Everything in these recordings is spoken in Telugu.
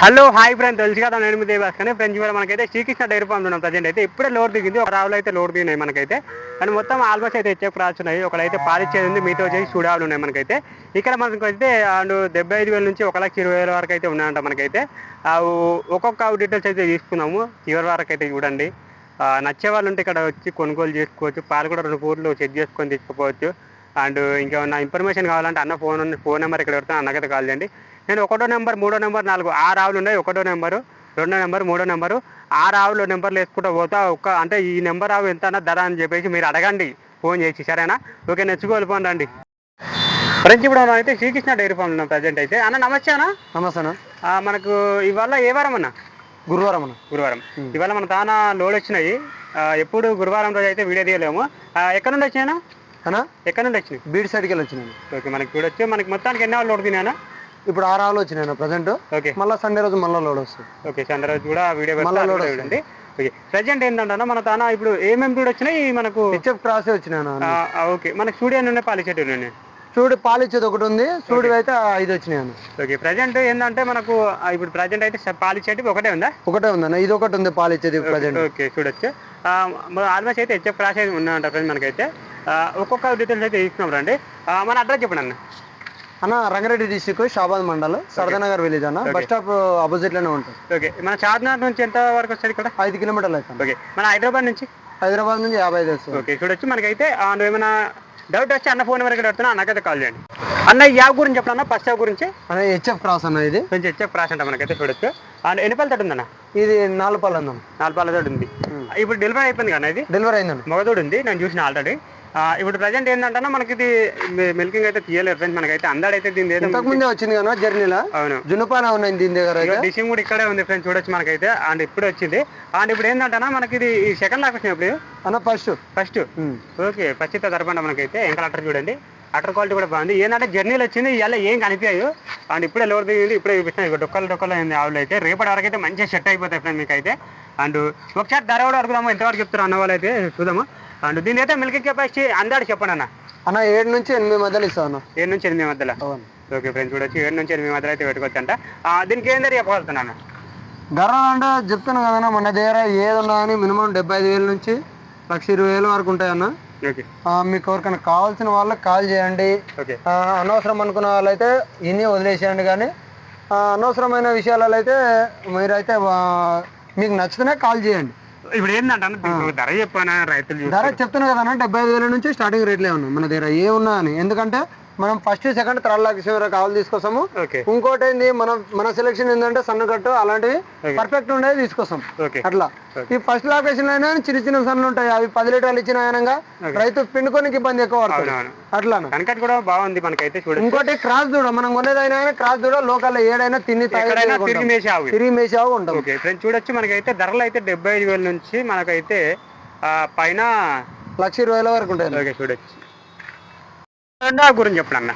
హలో హాయ్ ఫ్రెండ్, తెలుసు కదా నేను మీ దేవాస్ కానీ ఫ్రెండ్స్ కూడా మనకైతే శ్రీకృష్ణ డైరీ ఫామ్ ఉన్నాం. ప్రజెంట్ అయితే ఇప్పుడే లోడ్ దిగింది. ఒక రావులు అయితే లోడ్ దిగినాయి మనకైతే. కానీ మొత్తం ఆల్మోస్ట్ అయితే హెచ్ఎఫ్ క్రాస్ ఉన్నాయి. ఒకడైతే పాలిచ్చేది ఉంది, మీతో వచ్చేసి చూడాలు ఉన్నాయి మనకైతే. ఇక్కడ మనకైతే 75,000 నుంచి 1,20,000 వరకు అయితే ఉన్నాయంట మనకైతే. ఒక్కొక్క డీటెయిల్స్ అయితే తీసుకున్నాము. చివరి వరకు అయితే చూడండి. నచ్చే వాళ్ళు ఉంటే ఇక్కడ వచ్చి కొనుగోలు చేసుకోవచ్చు. పాలు కూడా 2 పూర్లు చెక్ చేసుకొని తీసుకుపోవచ్చు. అండ్ ఇంకేమన్నా ఇన్ఫర్మేషన్ కావాలంటే అన్న ఫోన్ నెంబర్ ఇక్కడ పెడతాను, అన్నకైతే కాల్ చేయండి. నేను 1 నెంబర్ 3 నెంబర్ 4 6 ఆవులు ఉన్నాయి. 1 నెంబరు 2 నెంబరు 3 నెంబరు 6 ఆవులు నెంబర్లు వేసుకుంటూ పోతా. అంటే ఈ నెంబర్ ఆవు ఎంత అన్న ధర అని చెప్పేసి మీరు అడగండి ఫోన్ చేసి, సరేనా? ఓకే, నెచ్చుకోవాలి రండి ఫ్రెండ్స్. ఇప్పుడు మనం అయితే శ్రీకృష్ణ డైరీ ఫామ్ ఉన్నాం ప్రజెంట్ అయితే. అన్న నమస్తే అన్న. నమస్తే అన్న. మనకు ఇవాళ ఏ వారం అన్న? గురువారం అన్న. గురువారం. ఇవాళ మన తాన లోడ్ వచ్చినాయి. ఎప్పుడు గురువారం రోజు అయితే వీడియో తీయలేము. ఎక్కడ నుండి వచ్చినాయన్నా? అన్నా ఎక్కడ నుండి వచ్చినాయి? బీడ్ సైడ్కి వెళ్ళి వచ్చినాను. ఓకే, మనకి ఇప్పుడు వచ్చి మనకి మొత్తానికి ఎన్ని వాళ్ళు లోడ్ తినానా? ఇప్పుడు 6 ఆవులు వచ్చినాయి ప్రజెంట్. ఓకే, మళ్ళీ సండే రోజు మళ్ళీ లోడ్ వస్తుంది. ఓకే, సండే రోజు కూడా వీడియో చూడండి. ఓకే, ప్రజెంట్ ఏంటంటే మన తాన ఇప్పుడు ఏమేమి కూడా వచ్చినాయి మనకు? హెచ్ఎఫ్ క్రాసే వచ్చినాయి. ఓకే, మనకు స్టూడియో నుండి పాలిచ్చేటి ఉన్నాయి. చూడు పాలిచ్చేది ఒకటి ఉంది, చూడు అయితే 5 వచ్చినాయి అన్న. ఓకే, ప్రజెంట్ ఏంటంటే మనకు ఇప్పుడు ప్రజెంట్ అయితే పాలిచ్చేటి ఒకటే ఉందా? ఒకటే ఉందన్న, ఇది ఒకటి ఉంది పాలిచ్చేది ప్రజెంట్. ఓకే, చూడొచ్చు. ఆల్మోస్ట్ అయితే హెచ్ఎఫ్ క్రాస్ అయితే ఉన్నాయంట ఫ్రెండ్ మనకైతే. ఒక్కొక్క డీటెయిల్స్ అయితే తీసుకున్నాం రండి. మన అడ్రస్ చెప్పండి అన్న. అన్న రంగారెడ్డి డిస్టిక్, షాబాద్ మండల్, సరదానగర్ విలేజ్ అన్న. బస్ స్టాప్ ఆపోజిట్ లోనే ఉంటుంది. ఓకే, మన చార్మినార్ నుంచి ఎంత వరకు వస్తుంది? ఇక్కడ 5 కిలోమీటర్లు అవుతుంది. ఓకే, మన హైదరాబాద్ నుంచి 55 వస్తుంది. ఓకే, చూడొచ్చు. మనకైతే ఏమైనా డౌట్ వచ్చి అన్న ఫోన్ వరకు పెడుతున్నా, అన్నకైతే కాల్ చేయండి. అన్న ఈ యాప్ గురించి చెప్పండి అన్న, ఫస్ట్ యాప్ గురించి. అన్న హెచ్ఎఫ్ క్రాస్ అన్న, ఇది కొంచెం హెచ్ఎఫ్ క్రాస్ అంట మనకైతే. చూడొచ్చు. అండ్ ఎన్ని పళ్ళ తోటి ఉందన్న? ఇది 4 పళ్ళు ఉందన్న. 4 పళ్ళ తోటి ఉంది. ఇప్పుడు డెలివరీ అయిపోయింది కదా? ఇది డెలివరీ అయిందన్న. మగతోడు ఉంది, నేను చూసిన ఆల్రెడీ. ఇప్పుడు ప్రజెంట్ ఏంటంటే మనకి ఇది మిల్కింగ్ అయితే తీయలేదు ఫ్రెండ్స్ మనకైతే. అందడైతే దీని ఇంతకు ముందే వచ్చింది కదా జర్నీలో. అవును, జునుపాన ఉన్నాయి దీని దగ్గర. డిషింగ్ కూడా ఇక్కడే ఉంది ఫ్రెండ్స్, చూడొచ్చు మనకైతే. అండ్ ఇప్పుడు వచ్చింది. అండ్ ఇప్పుడు ఏంటంటే మనకి ఇది సెకండ్ లాక్ వచ్చింది ఇప్పుడు అన్న. ఫస్ట్ ఓకే, ఫస్ట్ అయితే తరపండి మనకైతే. ఇంకా అటర్ చూడండి, అటర్ క్వాలిటీ కూడా బాగుంది. ఏంటంటే జర్నీలు వచ్చింది, ఇలా ఏం కనిపించాయి. అండ్ ఇప్పుడే లోడ్ దిగింది, ఇప్పుడే చూపిస్తున్నాయి. డొక్కలు అయింది ఆవులు అయితే. రేపటి వరకు అయితే మంచిగా సెట్ అయిపోతాయి ఫ్రెండ్ మీకు అయితే. అండ్ ఒకసారి ధర కూడా అడుగుదాము, ఎంతవరకు చెప్తారు అన్న వాళ్ళు అయితే చూద్దాము. అండ్ దీని అయితే మిల్కింగ్ కెపాసిటీ అందాడు చెప్పండి అన్న. 7 నుంచి 8 మధ్యలో ఇస్తాను అన్న. 7 నుంచి 8 మధ్యలో. ఓకే ఫ్రెండ్స్, చూడొచ్చు. 7 నుంచి 8 మధ్యలో అయితే పెట్టుకోవచ్చు అంట. దీనికి ఏం ధర చెప్పగలుగుతున్నాను? ధర అంటే చెప్తాను కదన్నా, మన దగ్గర ఏది ఉన్నా కానీ మినిమం 75,000 నుంచి 1,20,000 వరకు ఉంటాయన్న. ఓకే, మీకు ఎవరికైనా కావాల్సిన వాళ్ళకి కాల్ చేయండి. అనవసరం అనుకున్న వాళ్ళైతే ఇన్ని వదిలేసేయండి. కానీ అనవసరమైన విషయాలలో అయితే మీరైతే మీకు నచ్చితేనే కాల్ చేయండి. ఇప్పుడు ఏంటంటే ధర చెప్పానా? రైతులు ధర చెప్తున్నా కదా, 75,000 నుంచి స్టార్టింగ్ రేట్లే ఉన్నాయి మన దగ్గర ఏ ఉన్నా అని. ఎందుకంటే మనం ఫస్ట్ సెకండ్ 3 లక్షల కావాలి తీసుకొస్తాము. ఇంకోటి ఏంది, మన సెలెక్షన్ ఏంటంటే సన్నకట్టు అలాంటివి పర్ఫెక్ట్ ఉండేది తీసుకొస్తాం. అట్లా ఈ ఫస్ట్ లొకేషన్ అయినా చిన్న చిన్న సన్నులు ఉంటాయి, అవి 10 లీటర్లు ఇచ్చిన ఆయనంగా రైతు పిండుకోనికి ఇబ్బంది ఎక్కువ పడుతుంది. అట్లా కూడా బాగుంది మనకైతే. ఇంకోటి క్రాస్ దూడ, మనం కొనేదైనా క్రాస్ దూడ లోకల్ ఏడైనా తిరిగి మేసి ఆవు ఉంటాం. చూడొచ్చు. మనకైతే ధరలు అయితే 75,000 నుంచి మనకైతే పైన 1,20,000 వరకు ఉంటాయి. ఓకే, చూడొచ్చు. రెండో గురించి చెప్పండి అన్న.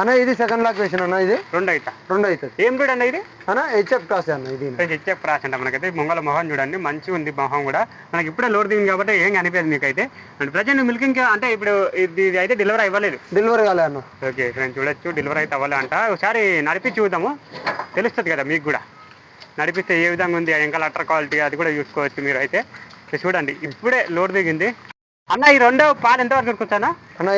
అన్న ఇది సెకండ్ లొకేషన్ అన్న. ఇది రెండు అవుతుంది. ఏం బ్రీడ్ అన్న ఇది? అన్న హెచ్ఎఫ్ క్రాస్ అన్న. ఇది హెచ్ఎఫ్ క్రాస్ అంట మనకైతే. మొంగల మొహం చూడండి, మంచిగా ఉంది మొహం కూడా. మనకి ఇప్పుడే లోడ్ దిగింది కాబట్టి ఏం అనిపించదు మీకైతే. అండ్ ప్రజెంట్ మిల్కింగ్ అంటే ఇప్పుడు ఇది అయితే డెలివరీ అవ్వలేదు. డెలివరీ కాలే అన్న. ఓకే ఫ్రెండ్స్, చూడొచ్చు. డెలివరీ అయితే అవ్వలే అంట. ఒకసారి నడిపి చూద్దాము, తెలుస్తుంది కదా మీకు కూడా. నడిపిస్తే ఏ విధంగా ఉంది, ఇంకా లటర్ క్వాలిటీ అది కూడా చూసుకోవచ్చు మీరు అయితే. చూడండి, ఇప్పుడే లోడ్ దిగింది అన్న. ఈ రెండో పాలు ఎంతవరకు పెట్టుకోవచ్చా అన్న?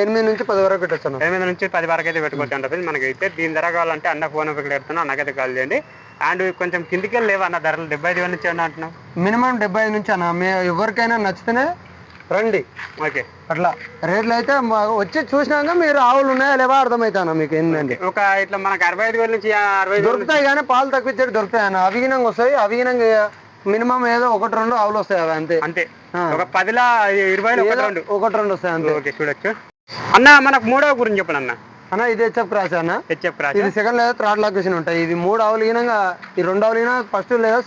8 నుంచి 10 వరకు పెట్టచ్చు. 8 నుంచి 10 వరకు అయితే పెట్టుకోవచ్చు అంట మనకైతే. దీని ధర కావాలంటే అన్న ఫోన్ పెడుతున్నా, అన్నకైతే కాల్ చేయండి. అండ్ కొంచెం కిందికి వెళ్ళి లేవా అన్న ధరలు? 75,000 నుంచి అన్న అంటున్నాం. మినిమం 75 నుంచి అన్న. ఎవరికైనా నచ్చితేనే రండి. ఓకే, అట్లా రేట్లు అయితే వచ్చి చూసినాక మీరు ఆవులు ఉన్నాయా లేవా అర్థమవుతానా మీకు ఏంటంటే. ఒక ఇట్లా మనకు 65,000 నుంచి 60,000 దొరుకుతాయి. కానీ పాలు తక్కువ ఇచ్చేది దొరుకుతాయి అన్న. అవిగినంగా వస్తాయి. అవిగినంగా మినిమం ఏదో 1-2 ఆవులు వస్తాయి. అవి అంతే. ఒక 10లో 20లో 1-2 వస్తాయి అంతే. ఓకే, చూడొచ్చు అన్న. మనకు మూడవ గురించి చెప్పండి అన్న. అన్న ఇది హెచ్ఎఫ్ క్రాస్ అన్న. HF cross. ఇది సెకండ్ లేదా థర్డ్ లొకేషన్ ఉంటాయి. ఇది 3 ఆవులు ఈనంగా, ఈ 2 ఆవులు ఈనా ఫస్ట్ లేదా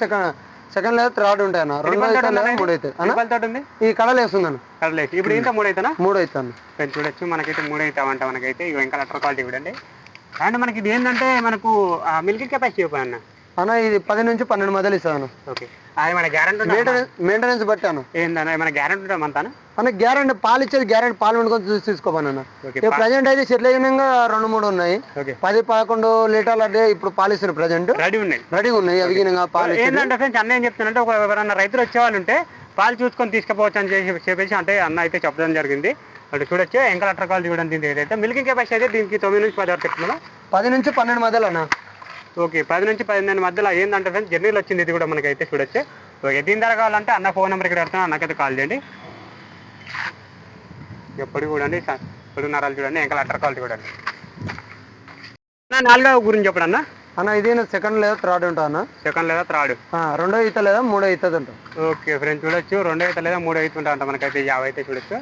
సెకండ్ లేదా థర్డ్ ఉంటాయి అన్న. 2 అయితే 3 అయితే అన్న. ఈ కడలు వేస్తుంది అన్న. కడలేసి ఇప్పుడు ఇంత 3 అవుతానా? 3 అవుతాను. చూడొచ్చు. మనకైతే 3 అవుతామంట మనకైతే. ఇంకా లటర్ క్వాలిటీ చూడండి. అండ్ మనకి ఇది ఏంటంటే మనకు మిల్కింగ్ కెపాసిటీ చెప్పండి అన్న. అన్న ఇది 10 నుంచి 12 మధ్యలో ఇస్తాను. ఓకే, అది మన గ్యారెంటీ మెయింటెనెన్స్ బట్టి అన్న. ఏందన్న మన గ్యారెంటీ ఉంటాం అంతాను. అన్న గ్యారెంటీ పాలు ఇచ్చేది గ్యారెంటీ పాలు వండుకొని చూసి తీసుకోమని అన్న. ప్రజెంట్ అయితే చెట్లగా 2-3 ఉన్నాయి. 10-11 లీటర్లు అంటే ఇప్పుడు పాలు ఇస్తున్నాయి. ప్రజెంట్ రెడీగా ఉన్నాయి అవి పాలు. ఏంటంటే ఫ్రెండ్స్ అన్న ఏం చెప్తున్నంటే ఎవరైనా రైతులు వచ్చేవాళ్ళు ఉంటే పాలు చూసుకొని తీసుకుపోవచ్చు అని చెప్పేసి అంటే అన్న అయితే చెప్పడం జరిగింది. అంటే చూడొచ్చు ఎంకల్ అట్టర్ కాల్ చూడండి. దీనికి ఏదైతే మిల్కింగ్ కెపాసిటీ అయితే దీనికి 9 నుంచి 10 వరకు చెప్తున్నా. 10 నుంచి 12 మధ్యలో అన్న. ఓకే, 10 నుంచి 12 మధ్యలో ఏంటంటే ఫ్రెండ్స్ జర్నీలో వచ్చింది ఇది కూడా మనకైతే చూడొచ్చు. ఓకే, దీని ధర కావాలంటే అన్న ఫోన్ నెంబర్ ఇక్కడ పెడతాను, అన్నకైతే కాల్ చేయండి. ఎప్పుడు చూడండి ఇప్పుడు నరాలు చూడండి, ఎంకల్ అట్టర్ కాల్ చూడండి. అన్న 4వ గురించి చెప్పండి అన్న. అన్న ఇది సెకండ్ లేదా థర్డ్ ఉంటా అన్న. సెకండ్ లేదా థర్డ్, 2వ ఈత లేదా 3వ ఈత ఉంటాం. ఓకే ఫ్రెండ్స్ చూడొచ్చు, 2వ ఈత లేదా 3వ ఈత ఉంటా అంట మనకైతే 50 అయితే చూడొచ్చు.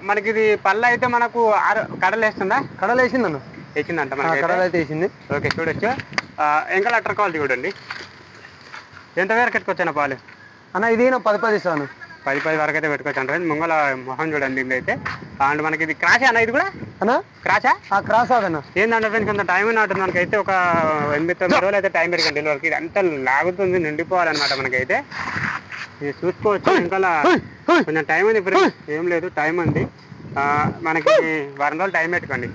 మనకి ఇది పళ్ళు అయితే మనకు కడలు వేస్తుందా? కడలు వేసిందన్న, వేసిందంట కడలు అయితే వేసింది. ఓకే చూడొచ్చు, ఎంకల్ అట్టర్ కాల్ చూడండి. ఎంత వేరకు పెట్టుకోవచ్చా పాలు అన్న? ఇది 10 ఇస్తాను. 10 వరకు అయితే పెట్టుకోవచ్చు అంటే ముంగల మొహం చూడండి. ఇది అయితే అండ్ మనకి ఇది క్రాష్ అన్న, ఇది కూడా అన్న క్రాషా? క్రాస్ అదన్న. ఏంటంటే ఫ్రెండ్స్ కొంత టైం ఉంటుంది మనకైతే, ఒక 8-9 రోజులు అయితే టైం పెరిగింది డెలివరీకి. ఇది అంతా లాగుతుంది, నిండిపోవాలన్నమాట మనకైతే. ఇది చూసుకోవచ్చు, ఇంకా కొంచెం టైం ఉంది ఫ్రెండ్స్, ఏం లేదు టైం ఉంది మనకి. 1 రోజులు టైం పెట్టుకోండి.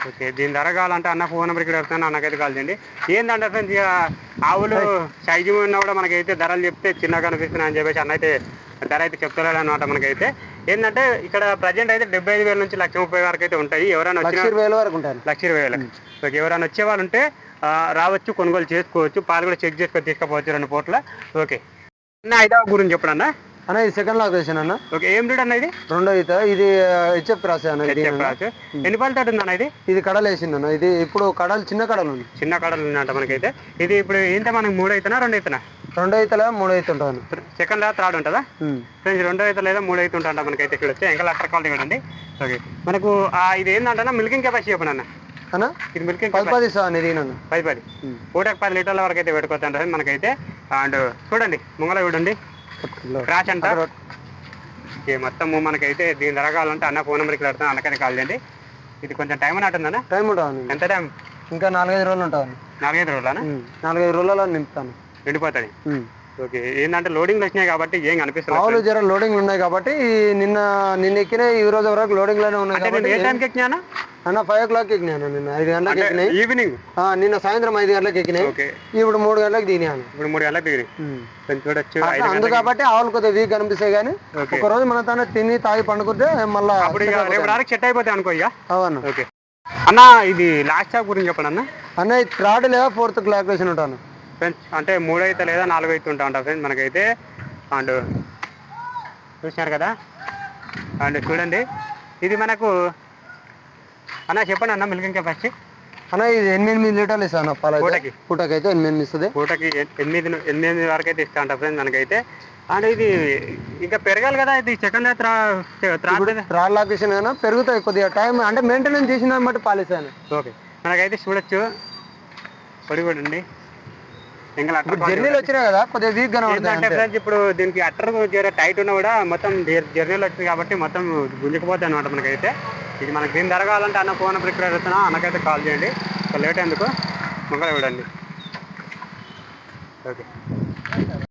ఓకే, దీని ధర కావాలంటే అన్న ఫోన్ నెంబర్ ఇక్కడ పెడతాను, అన్నకైతే కాల్ చేయండి. ఏంటంటే ఫ్రెండ్స్ ఇక ఆవులు సైజు ఉన్నా కూడా మనకైతే ధరలు చెప్తే చిన్నగా కనిపిస్తున్నాయి అని చెప్పేసి అన్న అయితే ధర అయితే చెప్తలేడు అనమాట మనకైతే. ఏంటంటే ఇక్కడ ప్రజెంట్ అయితే 75,000 నుంచి 1,30,000 వరకు అయితే ఉంటాయి. ఎవరైనా వచ్చిన 1,20,000 వరకు ఉంటాయి. 1,20,000. ఓకే, ఎవరైనా వచ్చే వాళ్ళు ఉంటే రావచ్చు, కొనుగోలు చేసుకోవచ్చు. పాలు కూడా చెక్ చేసుకొని తీసుకుపోవచ్చు 2 పూట్ల. ఓకే అన్న 5వ గురించి చెప్పండి అన్న. అన్న ఇది సెకండ్ లొకేషన్ అన్న. ఓకే, ఏం రీడ్ అన్న ఇది? 2వ ఈత. ఇది హెచ్ఎఫ్ క్రాస్ అన్న. ఎన్ని పాలు తోటి ఉందన్న ఇది? ఇది కడలు వేసింది అన్న. ఇది ఇప్పుడు కడలు చిన్న కడలు ఉంది, చిన్న కడలు ఉన్నాయంట మనకైతే. ఇది ఇప్పుడు ఏంటంటే మనకి 3వ ఈతనా 2వ ఈతనా? 2వ ఈత లేదా 3వ ఈత ఉంటుంది. సెకండ్ లేదా థర్డ్ ఉంటుందా ఫ్రెండ్స్? 2వ ఈత లేదా 3వ ఈత ఉంటుంట మనకైతే చూడొచ్చు. ఎంకల్ అట్టర్ కాల్ చూడండి. ఓకే, మనకు ఇది ఏంటంటే మిల్కింగ్ కెపాసిటీ చెప్పండి అన్న. అన్న ఇది మిల్కింగ్ 10 ఇస్తాను. ఇది 10 పూటకు 10 లీటర్ల వరకు అయితే పెట్టుకోవచ్చు మనకైతే. అండ్ చూడండి ముంగల చూడండి, క్రాచ్ అంట. ఓకే, మొత్తము మనకైతే దీని ధర కావాలంటే అన్న ఫోన్ నెంబర్కి పెడతాను, అన్నకైతే కాల్ చేయండి. ఇది కొంచెం టైం అని అంటుందన్న. టైం ఉంటుంది. ఎంత టైం? ఇంకా 4-5 రోజులు ఉంటుంది. 4-5 రోజులనా? 4-5 రోజులలో నింపుతాను, నిండిపోతాయి. ఓకే, ఏంటంటే లోడింగ్లు వచ్చినాయి కాబట్టి ఏం కనిపిస్తుంది. ఆవులు జర లోడింగ్లు ఉన్నాయి కాబట్టి నిన్న ఎక్కినాయి. ఈ రోజు వరకు లోడింగ్ లోనే ఉన్నాయి కాబట్టి. ఏ టైంకి ఎక్కినా అన్న? 5 o'clock ఎక్కినాను. నిన్న 5 గంటలకు ఎక్కినాయి. ఈవినింగ్ నిన్న సాయంత్రం 5 గంటలకు ఎక్కినాయి. ఇప్పుడు 3 గంటలకు దిగినాను. ఇప్పుడు 3 గంటలకు దిగి చూడొచ్చు. అందు కాబట్టి ఆవులు కొద్దిగా వీక్ కనిపిస్తాయి కానీ ఒక రోజు మన తన తిని తాగి పండుకుంటే మళ్ళీ సెట్ అయిపోతాయి అనుకో. అవును. ఓకే అన్న, ఇది లాస్ట్ స్టాప్ గురించి చెప్పండి అన్న. అన్న ఇది 3rd లేదా 4th క్లాక్యులేషన్ ఉంటాను ఫ్రెండ్స్. అంటే 3వ ఈత లేదా 4వ ఈత ఉంటా ఉంటా ఫ్రెండ్స్ మనకైతే. అండ్ చూసినారు కదా, అండ్ చూడండి ఇది మనకు అన్న చెప్పండి అన్న మిల్కింగ్ కెపాసిటీ. అన్న ఇది 8 లీటర్లు ఇస్తాను పాలు. పూటకి అయితే 8 ఇస్తుంది. పూటకి 8 వరకు అయితే ఇస్తా ఉంటా ఫ్రెండ్స్ మనకైతే. అండ్ ఇది ఇంకా పెరగాలి కదా, ఇది సెకండ్ థర్డ్ లొకేషన్ అయినా పెరుగుతాయి కొద్దిగా టైం, అంటే మెయింటెనెన్స్ చేసిన బట్టి పాలు ఇస్తాను. ఓకే, మనకైతే చూడొచ్చు పొడిగొడండి. జర్నీలు వచ్చినాయి కదా కొద్దిగా వీక్ గానే అంటే ఫ్రెండ్స్ ఇప్పుడు దీనికి అట్టర్ టైట్ ఉన్నా కూడా మొత్తం జర్నీలు వచ్చింది కాబట్టి మొత్తం గుంజుకుపోతాయి అనమాట మనకైతే. ఇది మనకి దీని ధర కావాలంటే అన్న ఫోన్ నెంబర్ ఇక్కడ పెడుతున్నా, అన్నకైతే కాల్ చేయండి. లేట్ ఎందుకు ముంగల చూడండి. ఓకే.